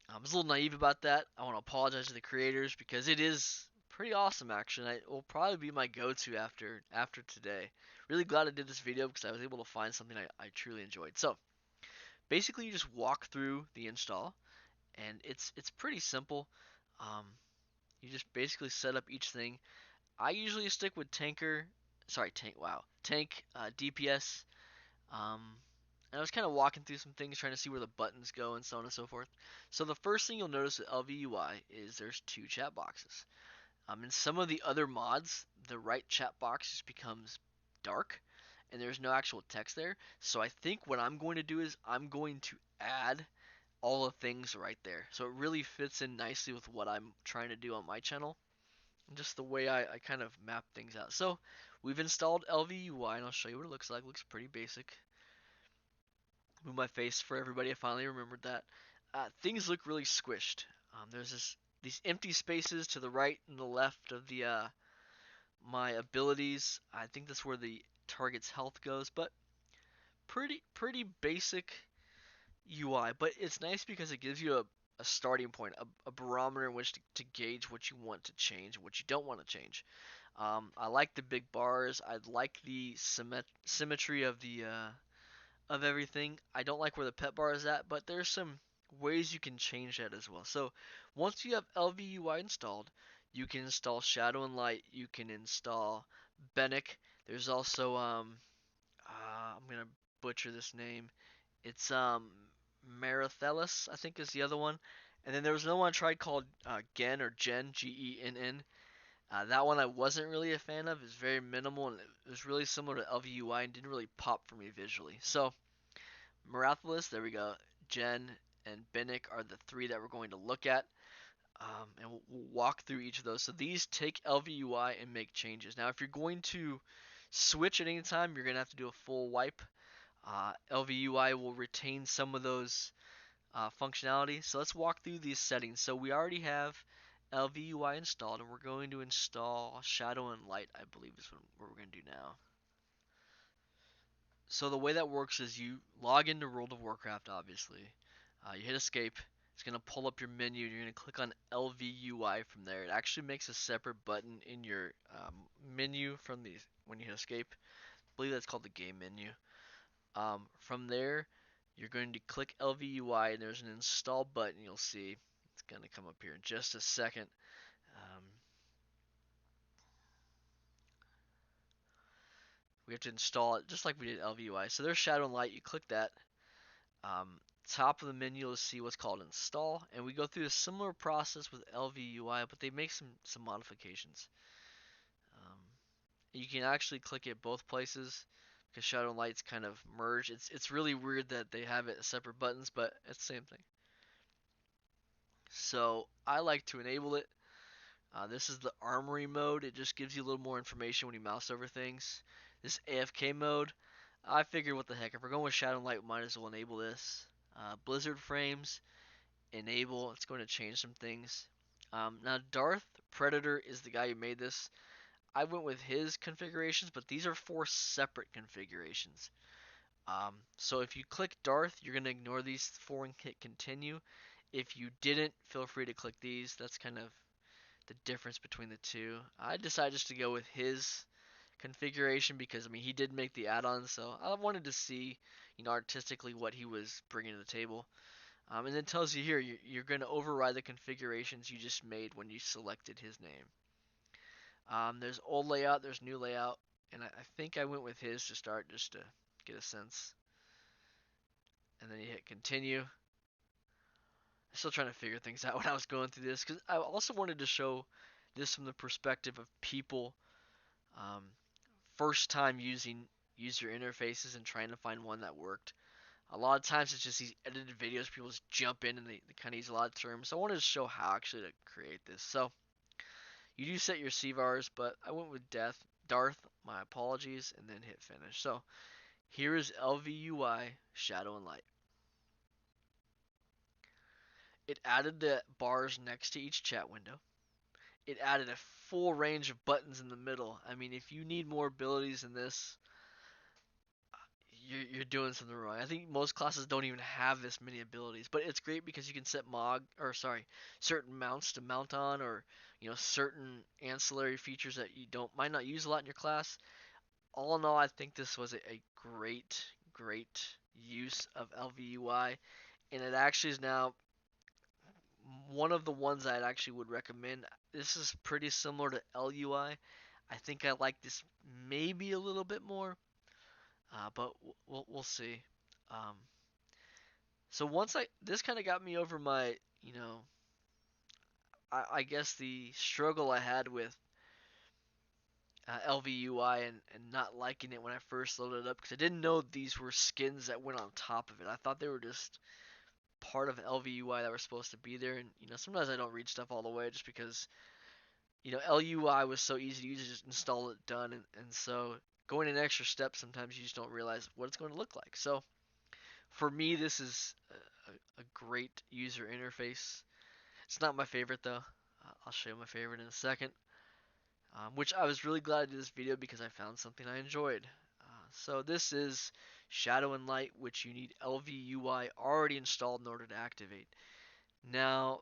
I was a little naive about that. I want to apologize to the creators because it is pretty awesome actually. It will probably be my go-to after today. Really glad I did this video because I was able to find something I truly enjoyed. So basically you just walk through the install and it's pretty simple. Um, you just basically set up each thing. I usually stick with tank DPS. Um, and I was kind of walking through some things, trying to see where the buttons go and so on and so forth. So the first thing you'll notice with LVUI is there's two chat boxes. In some of the other mods, the right chat box just becomes dark, and there's no actual text there. So I think what I'm going to do is I'm going to add all the things right there. So it really fits in nicely with what I'm trying to do on my channel. And just the way I kind of map things out. So we've installed LVUI, and I'll show you what it looks like. It looks pretty basic. Move my face for everybody. I finally remembered that. Things look really squished. There's these empty spaces to the right and the left of the my abilities. I think that's where the target's health goes, but pretty basic UI. But it's nice because it gives you a starting point, a barometer in which to gauge what you want to change and what you don't want to change. I like the big bars. I like the symmetry of everything. I don't like where the pet bar is at, but there's some ways you can change that as well. So once you have LVUI installed, you can install Shadow and Light. You can install Benik. There's also I'm gonna butcher this name. It's Merathilis, I think is the other one. And then there was another one I tried called Genn or Genn, Genn. That one I wasn't really a fan of. It's very minimal and it was really similar to LVUI and didn't really pop for me visually. So Merathilis, there we go. Genn and Benik are the three that we're going to look at. And we'll walk through each of those. So these take LVUI and make changes. Now, if you're going to switch at any time, you're going to have to do a full wipe. LVUI will retain some of those functionality. So let's walk through these settings. So we already have LVUI installed, and we're going to install Shadow and Light, I believe is what we're going to do now. So the way that works is you log into World of Warcraft, obviously. You hit escape. It's going to pull up your menu. You're going to click on LVUI from there. It actually makes a separate button in your menu from when you hit escape. I believe that's called the game menu. From there, you're going to click LVUI and there's an install button you'll see. It's going to come up here in just a second. We have to install it just like we did LVUI. So there's Shadow and Light. You click that. Top of the menu, you'll see what's called install, and we go through a similar process with ElvUI, but they make some modifications. You can actually click it both places because Shadow and Light's kind of merged. It's really weird that they have it as separate buttons, but it's the same thing. So I like to enable it. This is the armory mode. It just gives you a little more information when you mouse over things. This AFK mode, I figured what the heck, if we're going with Shadow and Light, we might as well enable this. Blizzard frames, enable. It's going to change some things. Now Darth Predator is the guy who made this. I went with his configurations, but these are 4 separate configurations. So if you click Darth, you're going to ignore these 4 and hit continue. If you didn't, feel free to click these. That's kind of the difference between the two. I decided just to go with his configuration because I mean he did make the add-on, so I wanted to see, artistically what he was bringing to the table. And then it tells you here you're going to override the configurations you just made when you selected his name. There's old layout, there's new layout, and I think I went with his to start just to get a sense. And then you hit continue. I'm still trying to figure things out when I was going through this because I also wanted to show this from the perspective of people first time using user interfaces and trying to find one that worked. A lot of times it's just these edited videos, people just jump in and they kind of use a lot of terms. So I wanted to show how actually to create this. So you do set your CVARs, but I went with Darth, my apologies, and then hit finish. So here is ElvUI Shadow and Light. It added the bars next to each chat window. It added a full range of buttons in the middle. I mean, if you need more abilities in this, you're doing something wrong. I think most classes don't even have this many abilities, but it's great because you can set certain mounts to mount on, or certain ancillary features that you don't might not use a lot in your class. All in all, I think this was a great use of ElvUI, and it actually is now one of the ones I actually would recommend. This is pretty similar to LUI. I think I like this maybe a little bit more, but we'll see. Um, so once this kind of got me over my, I guess the struggle I had with ElvUI and not liking it when I first loaded it up, because I didn't know these were skins that went on top of it. I thought they were just part of ElvUI that were supposed to be there, and sometimes I don't read stuff all the way just because LUI was so easy to use, just install it, done, and so going an extra step, sometimes you just don't realize what it's going to look like. So for me, this is a great user interface. It's not my favorite though. I'll show you my favorite in a second. Which I was really glad I did this video because I found something I enjoyed. So this is Shadow and Light, which you need ElvUI already installed in order to activate. Now,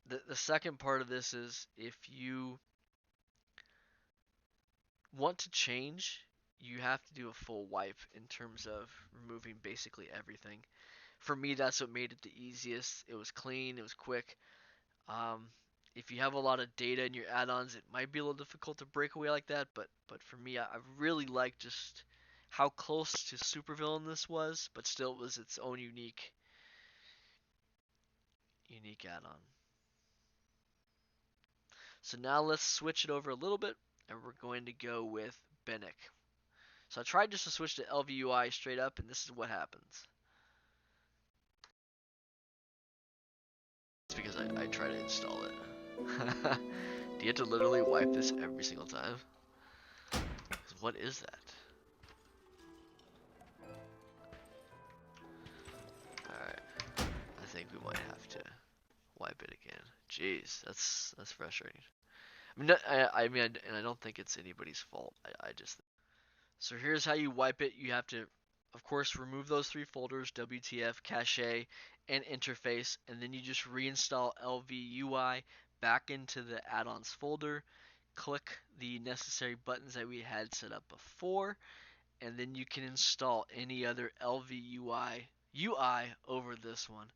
the second part of this is if you want to change, you have to do a full wipe in terms of removing basically everything. For me, that's what made it the easiest. It was clean, it was quick. Um, if you have a lot of data in your add-ons, it might be a little difficult to break away like that. But for me, I really like just how close to SuperVillain this was, but still it was its own unique add-on. So now let's switch it over a little bit, and we're going to go with Benik. So I tried just to switch to ElvUI straight up, and this is what happens. It's because I try to install it. Do you have to literally wipe this every single time? What is that? Alright, I think we might have to wipe it again. Jeez, that's frustrating. I mean, and I don't think it's anybody's fault. I just. So here's how you wipe it. You have to, of course, remove those three folders: WTF, Cache, and Interface, and then you just reinstall ElvUI back into the add-ons folder. Click the necessary buttons that we had set up before, and then you can install any other ElvUI UI over this one.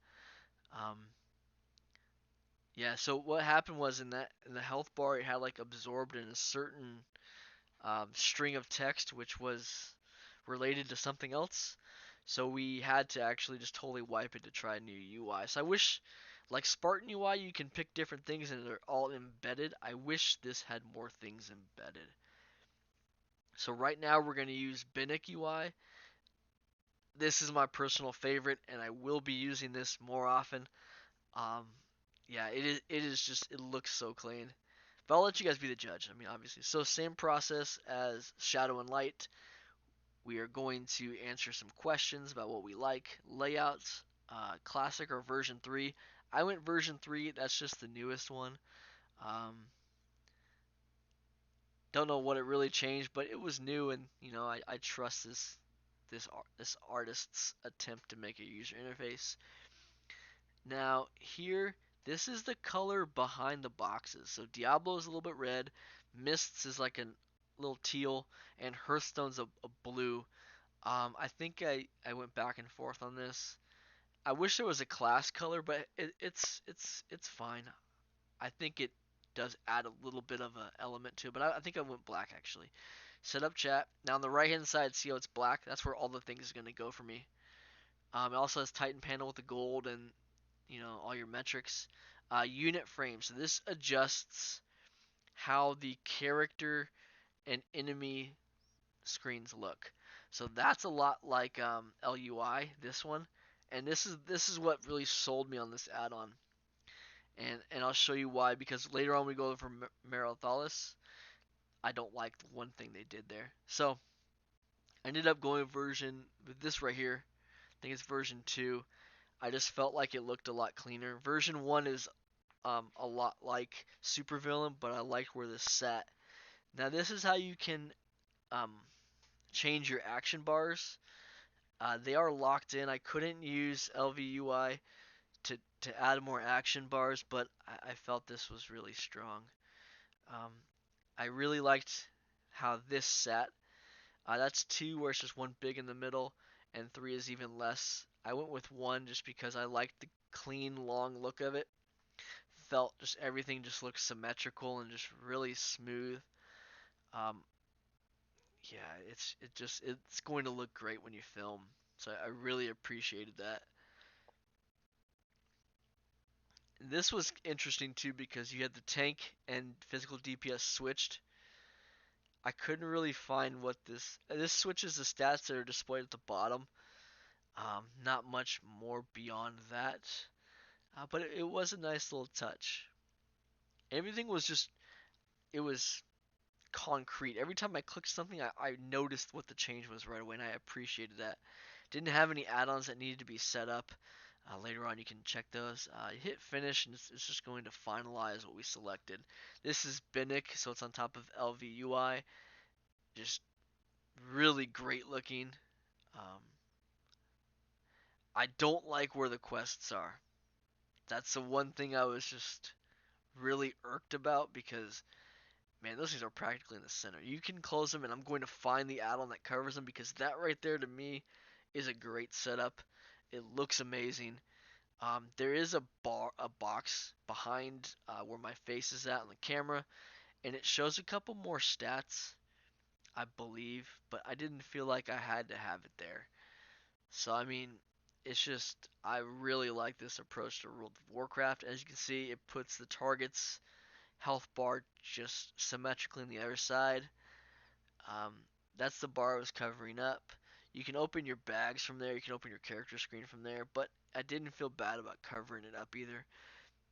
Yeah, so what happened was in the health bar, it had like absorbed in a certain string of text which was related to something else. So we had to actually just totally wipe it to try a new UI. So I wish, like Spartan UI, you can pick different things and they're all embedded. I wish this had more things embedded. So right now we're going to use Benik UI. This is my personal favorite, and I will be using this more often. Um, yeah, it is just, it looks so clean. But I'll let you guys be the judge. I mean, obviously. So same process as Shadow and Light. We are going to answer some questions about what we like, layouts, classic or version 3. I went version 3. That's just the newest one. Don't know what it really changed, but it was new, and I trust this artist's attempt to make a user interface. Now here, this is the color behind the boxes. So Diablo is a little bit red, Mists is like a little teal, and Hearthstone's a blue. I think I went back and forth on this. I wish there was a class color, but it's fine. I think it does add a little bit of an element to it, but I think I went black actually. Set up chat. Now on the right hand side, see how it's black? That's where all the things are going to go for me. It also has Titan panel with the gold and all your metrics. Unit frame. So this adjusts how the character and enemy screens look. So that's a lot like LUI, this one, and this is what really sold me on this add-on. And I'll show you why, because later on we go over Merathilis. I don't like the one thing they did there. So I ended up going version with this right here. I think it's version 2. I just felt like it looked a lot cleaner. Version 1 is a lot like SuperVillain, but I like where this sat. Now this is how you can um, change your action bars. They are locked in. I couldn't use ElvUI to add more action bars, but I felt this was really strong. Um, I really liked how this sat. That's 2 where it's just one big in the middle, and 3 is even less. I went with 1 just because I liked the clean, long look of it. Felt just everything just looked symmetrical and just really smooth. Um, yeah, it's going to look great when you film. So I really appreciated that. This was interesting too because you had the tank and physical DPS switched. I couldn't really find what this switches the stats that are displayed at the bottom. Not much more beyond that, but it was a nice little touch. Everything was just it was concrete. Every time I clicked something, I noticed what the change was right away, and I appreciated that. Didn't have any add-ons that needed to be set up. Later on, you can check those. You hit finish, and it's just going to finalize what we selected. This is Benik, so it's on top of ElvUI. Just really great looking. Um, I don't like where the quests are. That's the one thing I was just really irked about because, man, those things are practically in the center. You can close them, and I'm going to find the add-on that covers them because that right there to me is a great setup. It looks amazing. There is a box behind where my face is at on the camera, and it shows a couple more stats, I believe, but I didn't feel like I had to have it there. So I mean, it's just I really like this approach to World of Warcraft. As you can see, it puts the target's health bar just symmetrically on the other side. Um, that's the bar I was covering up. You can open your bags from there. You can open your character screen from there, but I didn't feel bad about covering it up either.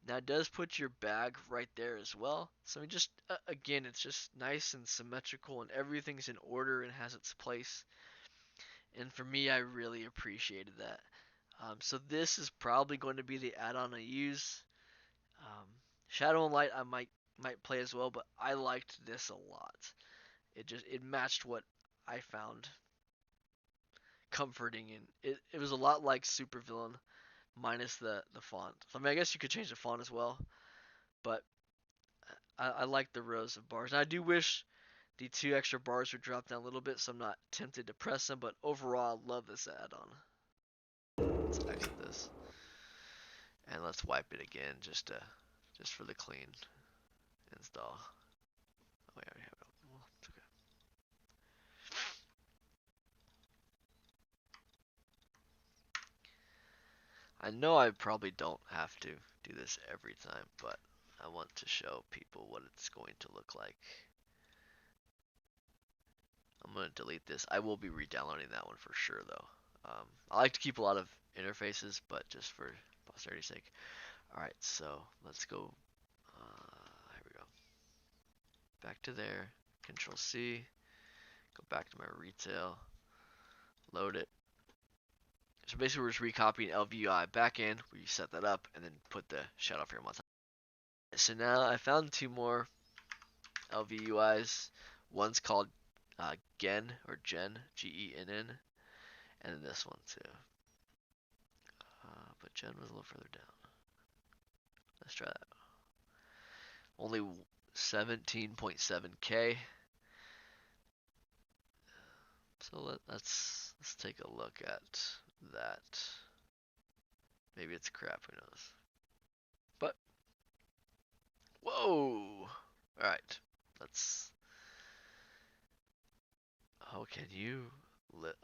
Now it does put your bag right there as well. So I mean, just again, it's just nice and symmetrical, and everything's in order and has its place. And for me, I really appreciated that. So this is probably going to be the add-on I use. Um, Shadow and Light I might play as well, but I liked this a lot. It matched what I found comforting, and it was a lot like SuperVillain minus the font. I mean, I guess you could change the font as well, but I like the rows of bars. And I do wish the 2 extra bars would drop down a little bit, so I'm not tempted to press them. But overall, I love this add-on. Let's exit this, and let's wipe it again just for the clean install. Oh, we already have it open. Well, it's okay. I know I probably don't have to do this every time, but I want to show people what it's going to look like. I'm going to delete this. I will be re-downloading that one for sure, though. I like to keep a lot of interfaces, but just for posterity's sake. Alright, so let's go. Here we go. Back to there. Control C. Go back to my retail. Load it. So basically, we're just recopying ElvUI back in. We set that up and then put the shadow frame on top. So now I found 2 more ElvUIs. One's called Genn or Genn, Genn, and then this one too. But Genn was a little further down. Let's try that. Only 17.7K. So let's take a look at that. Maybe it's crap, who knows. But whoa! Alright, let's. Oh, can you?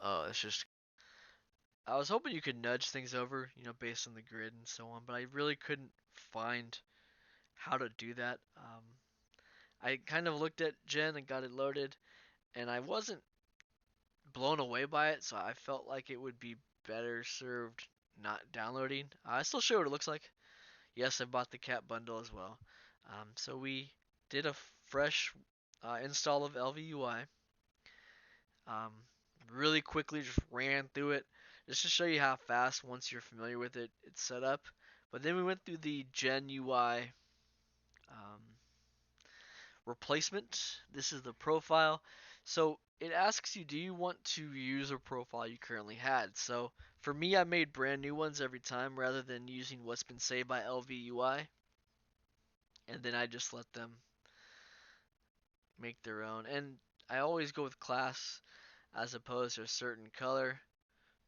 Oh, it's just. I was hoping you could nudge things over, based on the grid and so on, but I really couldn't find how to do that. I kind of looked at Genn and got it loaded, and I wasn't blown away by it, so I felt like it would be better served not downloading. I still show what it looks like. Yes, I bought the cat bundle as well. So we did a fresh install of ElvUI. Um, really quickly just ran through it just to show you how fast, once you're familiar with it, it's set up. But then we went through the Genn UI um, replacement. This is the profile. So it asks you, do you want to use a profile you currently had? So for me, I made brand new ones every time rather than using what's been saved by ElvUI. And then I just let them make their own. And I always go with class as opposed to a certain color.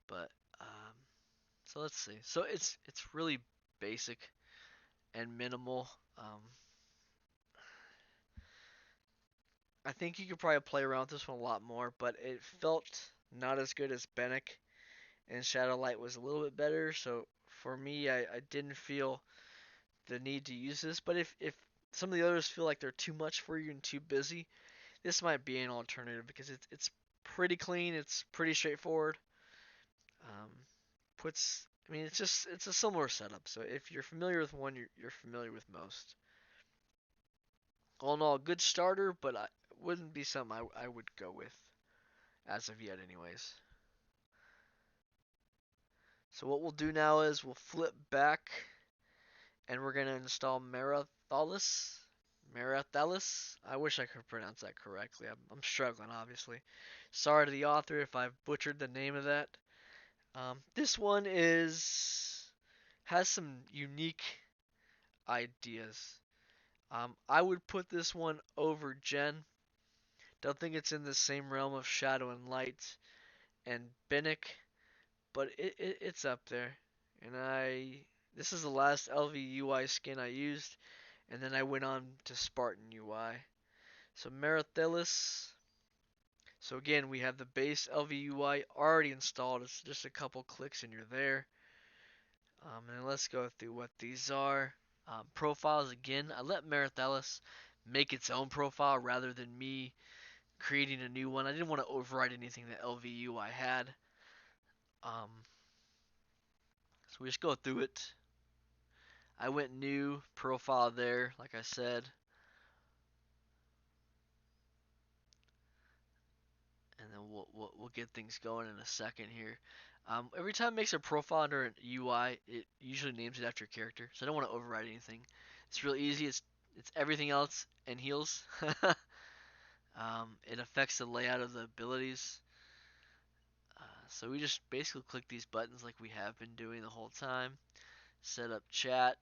But so let's see. So it's really basic and minimal. Um, I think you could probably play around with this one a lot more, but it felt not as good as Benik, and Shadowlight was a little bit better. So for me, I didn't feel the need to use this. But if some of the others feel like they're too much for you and too busy, this might be an alternative because it's pretty clean. It's pretty straightforward. Um, I mean, it's a similar setup. So if you're familiar with one, you're familiar with most. All in all, good starter, but I wouldn't be something I would go with as of yet, anyways. So what we'll do now is we'll flip back and we're gonna install Merathilis. Merathilis. I wish I could pronounce that correctly. I'm struggling, obviously. Sorry to the author if I've butchered the name of that. This one has some unique ideas. I would put this one over Genn. Don't think it's in the same realm of Shadow and Light and Benik, but it's up there. And this is the last ElvUI skin I used, and then I went on to Spartan UI. So Merathilis. So again, we have the base ElvUI already installed. It's just a couple clicks and you're there. And let's go through what these are. Profiles again. I let Merathilis make its own profile rather than me creating a new one. I didn't want to override anything that ElvUI had. Um, so we just go through it. I went new profile there, like I said. And then we'll get things going in a second here. Every time it makes a profile under an UI, it usually names it after a character, so I don't want to override anything. It's real easy. It's everything else and heals. It affects the layout of the abilities. So we just basically click these buttons like we have been doing the whole time. Set up chat.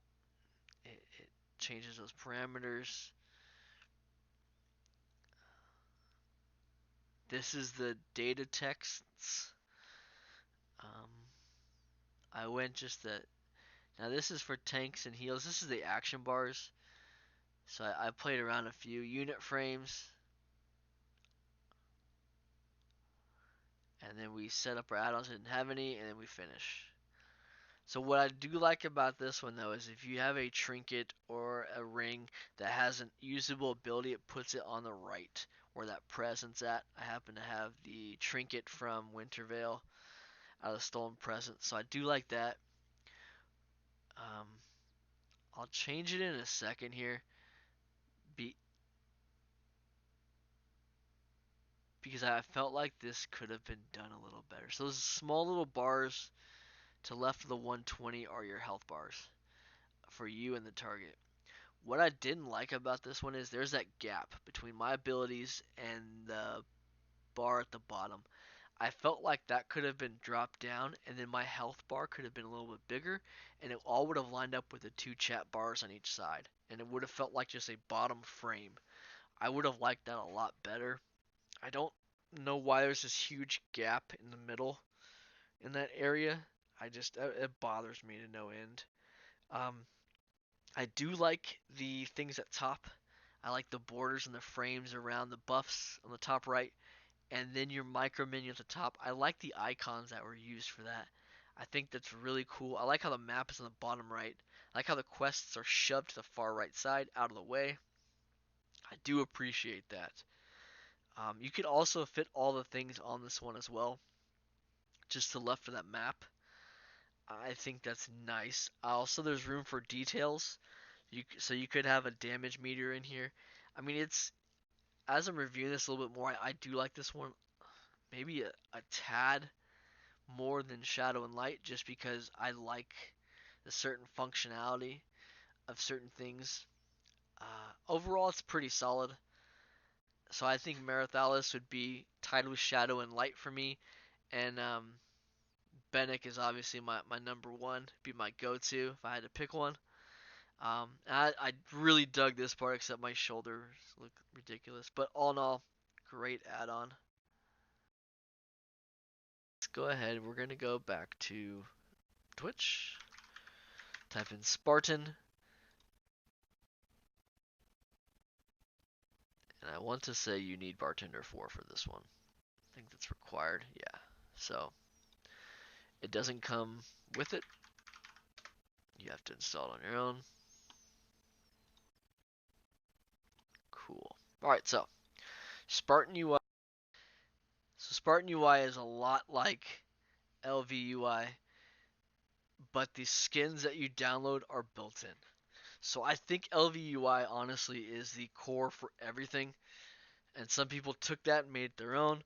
It changes those parameters. This is the data texts. Um, I went just the Now this is for tanks and heals. This is the action bars. So I played around a few unit frames. And then we set up our add-ons, didn't have any, and then we finish. So what I do like about this one though is if you have a trinket or a ring that has an usable ability, it puts it on the right where that present's at. I happen to have the trinket from Wintervale out of the Stolen Present, so I do like that. Um, I'll change it in a second here. Be because I felt like this could have been done a little better. So those small little bars to left of the 120 are your health bars for you and the target. What I didn't like about this one is there's that gap between my abilities and the bar at the bottom. I felt like that could have been dropped down and then my health bar could have been a little bit bigger and it all would have lined up with the two chat bars on each side and it would have felt like just a bottom frame. I would have liked that a lot better. I don't know why there's this huge gap in the middle in that area. It bothers me to no end. Um, I do like the things at top. I like the borders and the frames around the buffs on the top right, and then your micro menu at the top. I like the icons that were used for that. I think that's really cool. I like how the map is on the bottom right. I like how the quests are shoved to the far right side, out of the way. I do appreciate that. You could also fit all the things on this one as well, just to the left of that map. I think that's nice. Also, there's room for details. So you could have a damage meter in here. I mean, it's as I'm reviewing this a little bit more, I do like this one maybe a tad more than Shadow and Light, just because I like the certain functionality of certain things. Overall, it's pretty solid. So I think Merathilis would be tied with Shadow and Light for me, and Benik is obviously my number one, be my go-to if I had to pick one. I really dug this part, except my shoulders look ridiculous. But all in all, great add-on. Let's go ahead. We're gonna go back to Twitch. Type in Spartan, and I want to say you need Bartender 4 for this one. I think that's required. Yeah. So it doesn't come with it. You have to install it on your own. Cool. All right. So Spartan UI. So Spartan UI is a lot like ElvUI, but the skins that you download are built in. So I think ElvUI honestly is the core for everything, and some people took that and made it their own,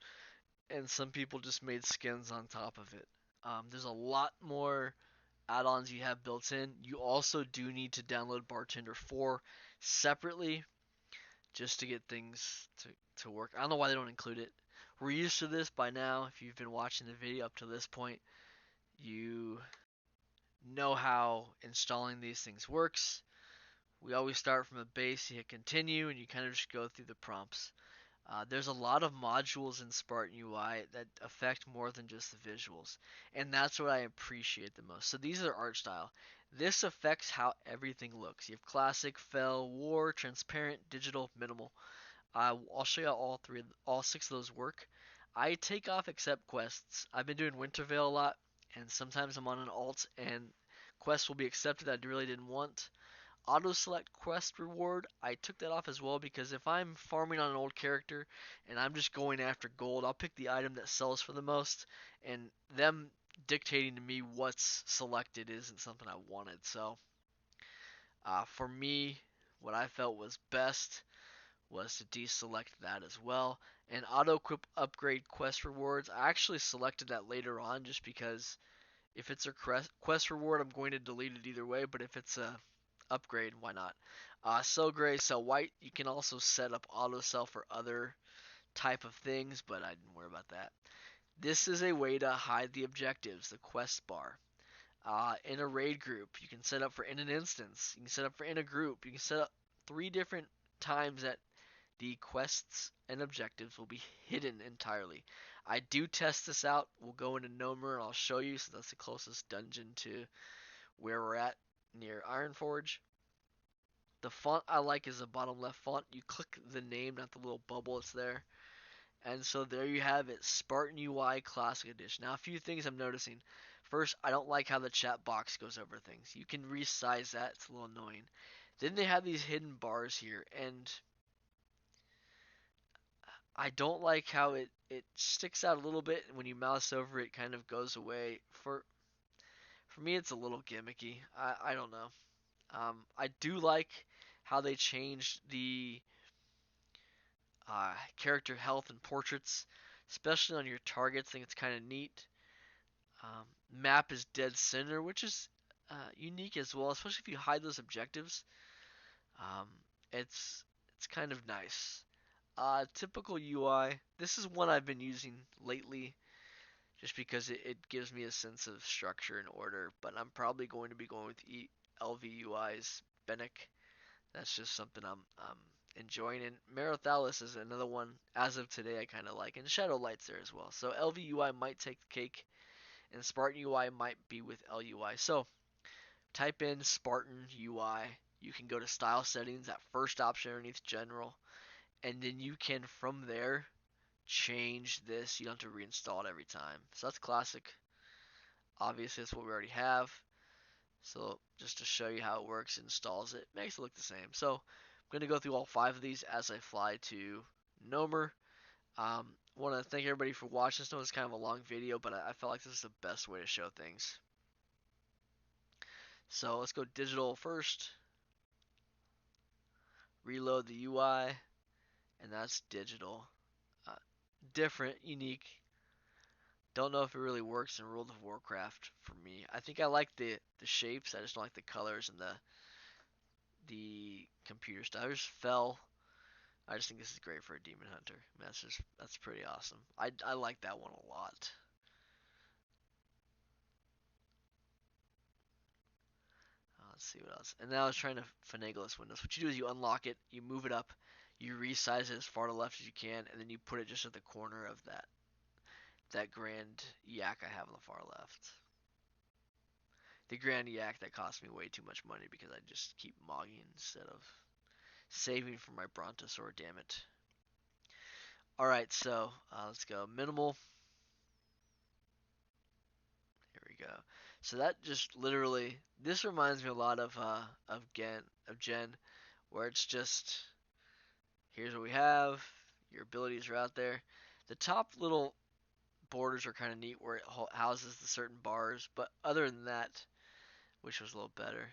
and some people just made skins on top of it. There's a lot more add-ons you have built in. You also do need to download Bartender 4 separately just to get things to work. I don't know why they don't include it. We're used to this by now. If you've been watching the video up to this point, you know how installing these things works. We always start from a base, you hit continue, and you kind of just go through the prompts. There's a lot of modules in Spartan UI that affect more than just the visuals, and that's what I appreciate the most. So these are art style. This affects how everything looks. You have classic, fel, war, transparent, digital, minimal. I'll show you how all six of those work. I take off accept quests. I've been doing Wintervale a lot, and sometimes I'm on an alt, and quests will be accepted that I really didn't want. Auto select quest reward, I took that off as well, because if I'm farming on an old character and I'm just going after gold, I'll pick the item that sells for the most, and them dictating to me what's selected isn't something I wanted. So for me, what I felt was best was to deselect that as well. And auto equip upgrade quest rewards, I actually selected that later on just because if it's a quest reward, I'm going to delete it either way, but if it's a upgrade, why not? Sell gray, sell white. You can also set up auto sell for other type of things, but I didn't worry about that. This is a way to hide the objectives, the quest bar. In a raid group, you can set up for in an instance. You can set up for in a group. You can set up 3 different times that the quests and objectives will be hidden entirely. I do test this out. We'll go into Nomer and I'll show you, so that's the closest dungeon to where we're at near Ironforge. The font I like is the bottom left font. You click the name, not the little bubble that's there. And so there you have it, Spartan UI Classic Edition. Now, a few things I'm noticing. First, I don't like how the chat box goes over things. You can resize that. It's a little annoying. Then they have these hidden bars here, and I don't like how it sticks out a little bit. When you mouse over it, kind of goes away. For me, it's a little gimmicky. I don't know. I do like how they changed the character health and portraits, especially on your targets. I think it's kind of neat. Map is dead center, which is unique as well, especially if you hide those objectives. Um, it's kind of nice. Typical UI. This is one I've been using lately, just because it gives me a sense of structure and order. But I'm probably going to be going with ElvUI's Benik. That's just something I'm enjoying. And Merathilis is another one as of today I kind of like. And Shadow Light's there as well. So ElvUI might take the cake, and Spartan UI might be with LUI. So type in Spartan UI. You can go to style settings, that first option underneath general, and then you can from there change this. You don't have to reinstall it every time. So that's classic. Obviously, that's what we already have. So just to show you how it works, installs it, makes it look the same. So I'm going to go through all 5 of these as I fly to Nomer. Want to thank everybody for watching. This was kind of a long video, but I felt like this is the best way to show things. So let's go digital first. Reload the UI, and that's digital. Uh, Different, unique. Don't know if it really works in World of Warcraft for me. I think I like the shapes. I just don't like the colors and the computer stuff. I just fell. I just think this is great for a demon hunter. I mean, that's pretty awesome. I like that one a lot. Let's see what else. And now I was trying to finagle this window. So what you do is you unlock it, you move it up, you resize it as far to the left as you can, and then you put it just at the corner of that grand yak I have on the far left. The grand yak that cost me way too much money because I just keep mogging instead of saving for my brontosaur, damn it. Alright, so let's go minimal. Here we go. So that just literally, this reminds me a lot of Genn, where it's just, here's what we have, your abilities are out there. The top little borders are kind of neat where it houses the certain bars, but other than that, which was a little better.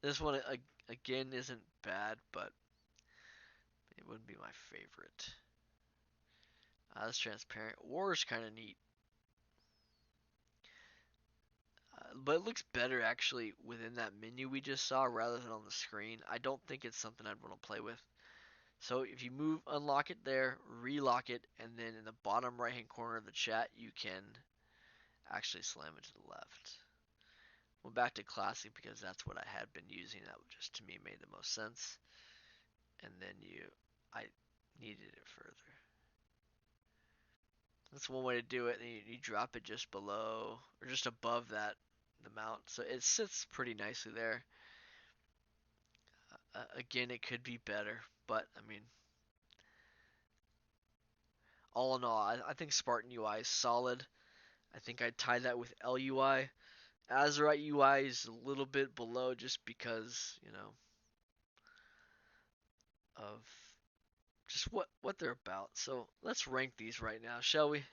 This one again isn't bad, but it wouldn't be my favorite. That's transparent. War is kind of neat. But it looks better actually within that menu we just saw rather than on the screen. I don't think it's something I'd want to play with. So if you unlock it there, relock it, and then in the bottom right hand corner of the chat, you can actually slam it to the left. Went back to classic because that's what I had been using. That just to me made the most sense. And then I needed it further. That's one way to do it. And you drop it just below or just above the mount, so it sits pretty nicely there. Again, it could be better, but I mean, all in all, I think Spartan UI is solid. I think I'd tie that with LUI. Azerite UI is a little bit below just because, of just what they're about. So let's rank these right now, shall we?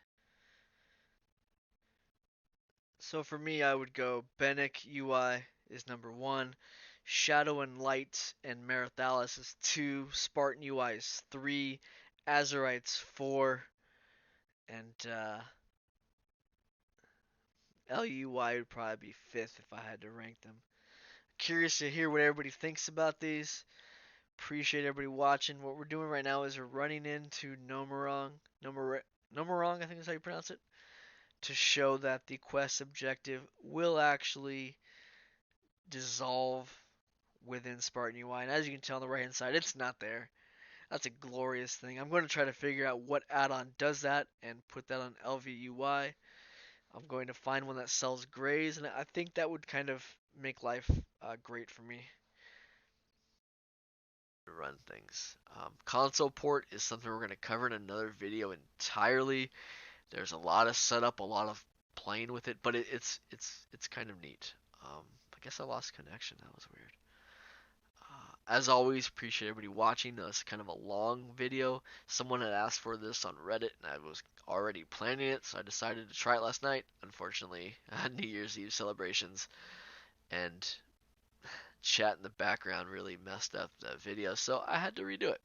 So for me, I would go Benik UI is number 1, Shadow and Light and Merathilis is 2, Spartan UI is 3, Azerite's 4, and LUI would probably be 5th if I had to rank them. Curious to hear what everybody thinks about these. Appreciate everybody watching. What we're doing right now is we're running into Nomerong, I think is how you pronounce it, to show that the quest objective will actually dissolve within Spartan UI. And as you can tell on the right hand side, it's not there. That's a glorious thing. I'm going to try to figure out what add-on does that and put that on ElvUI. I'm going to find one that sells grays, and I think that would kind of make life great for me to run things. Console port is something we're going to cover in another video entirely. There's a lot of setup, a lot of playing with it, but it's kind of neat. I guess I lost connection. That was weird. As always, appreciate everybody watching. It's kind of a long video. Someone had asked for this on Reddit, and I was already planning it, so I decided to try it last night. Unfortunately, New Year's Eve celebrations and chat in the background really messed up the video, so I had to redo it.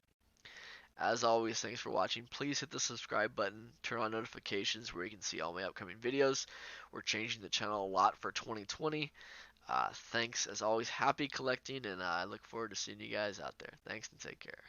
As always, thanks for watching. Please hit the subscribe button, turn on notifications where you can see all my upcoming videos. We're changing the channel a lot for 2020. Thanks, as always. Happy collecting, and I look forward to seeing you guys out there. Thanks, and take care.